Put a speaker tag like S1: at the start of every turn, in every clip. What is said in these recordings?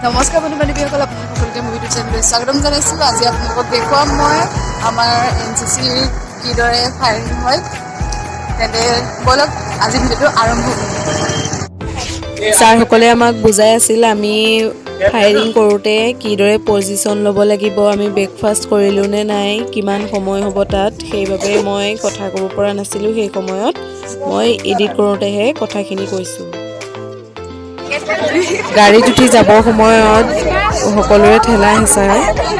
S1: নমস্কাৰ বন্ধু বান্ধৱীসকল, আপোনালোক সকলোকে মোৰ ইউটিউব চেনেললৈ স্বাগতম জনাইছোঁ। আজি আপোনালোকক দেখুৱাম মই আমাৰ NCCৰ কিদৰে ফায়াৰিং হয়। তেন্তে বলক আজি ভিডিঅ'টো আৰম্ভ কৰোঁ।
S2: ছাৰসকলে আমাক বুজাই আছিল আমি ফায়াৰিং কৰোঁতে কিদৰে পজিশ্যন ল'ব লাগিব, আমি ব্ৰেকফাষ্ট কৰিলোঁ নে নাই, কিমান সময় হ'ব তাত। সেইবাবে মই কথা ক'ব পৰা নাছিলোঁ। সেই সময়ত মই এডিট কৰোঁতেহে কথাখিনি কৈছোঁ। গাড়ীত উঠি যাবৰ সময়ত সকলোৰে ঠেলা হেঁচা,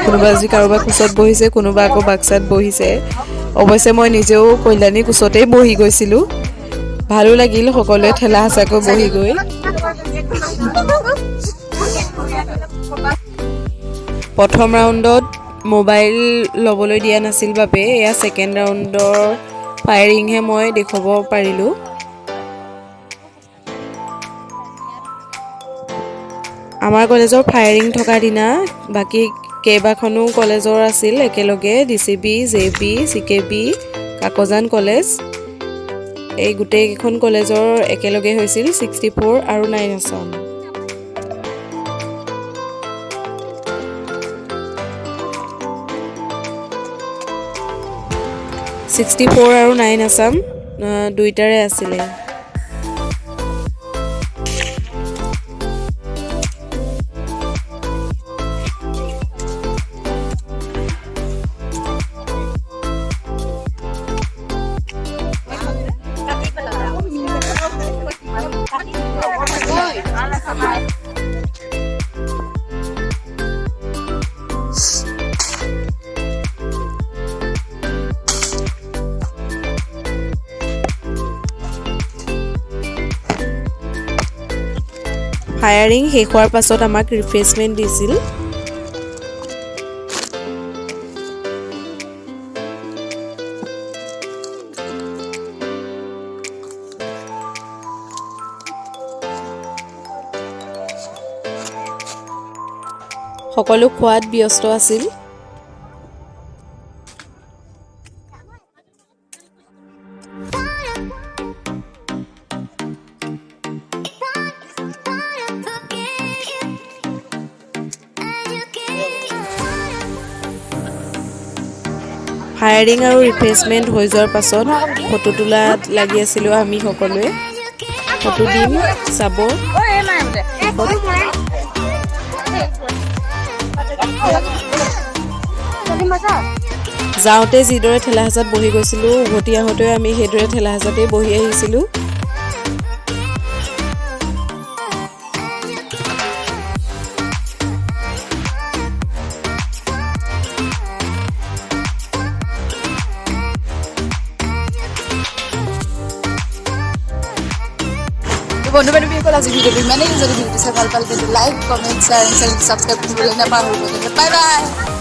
S2: কোনোবা আজি কাৰোবাৰ কোচত বহিছে, কোনোবা আকৌ বাক্সাত বহিছে। অৱশ্যে মই নিজেও কল্যাণী কোচতেই বহি গৈছিলোঁ। ভালো লাগিল সকলোৱে ঠেলা হেঁচাকৈ বহি গৈ। প্ৰথম ৰাউণ্ডত মোবাইল ল'বলৈ দিয়া নাছিল বাবে এয়া ছেকেণ্ড ৰাউণ্ডৰ ফায়াৰিংহে মই দেখুৱাব পাৰিলোঁ। আমাৰ কলেজৰ ফায়াৰিং থকাৰ দিনা বাকী কেইবাখনো কলেজৰ আছিল একেলগে, DCB, JB, CKB, Kakojan college. এই গোটেইকেইখন কলেজৰ একেলগে হৈছিল 64 আৰু 9 আছাম। আৰু 9 আছাম দুইটাৰে আছিলে। ফায়াৰিং শেষ হোৱাৰ পাছত আমাক ৰিফ্ৰেছমেণ্ট দিছিল। সকলো খোৱাত ব্যস্ত আছিল। ফায়াৰিং আৰু ৰিফ্ৰেছমেণ্ট হৈ যোৱাৰ পাছত ফটো তোলাত লাগি আছিলোঁ আমি সকলোৱে। ফটো দিম, চাব। যাওঁতে যিদৰে ঠেলা হেঁচাত বহি গৈছিলোঁ, উভতি আহোঁতেও আমি সেইদৰে ঠেলা হেঁচাতেই বহি আহিছিলোঁ।
S1: বন্ধু বান্ধৱীসকল, আজি ভিডিঅ'টো ইমানেই। যদি ভিডিঅ'টো চাই ভাল পালে তেন্তে লাইক, কমেণ্ট, শ্বেয়াৰ, চেনেলটো ছাবস্ক্ৰাইব কৰিবলৈ নাপাহৰিব। Bye bye.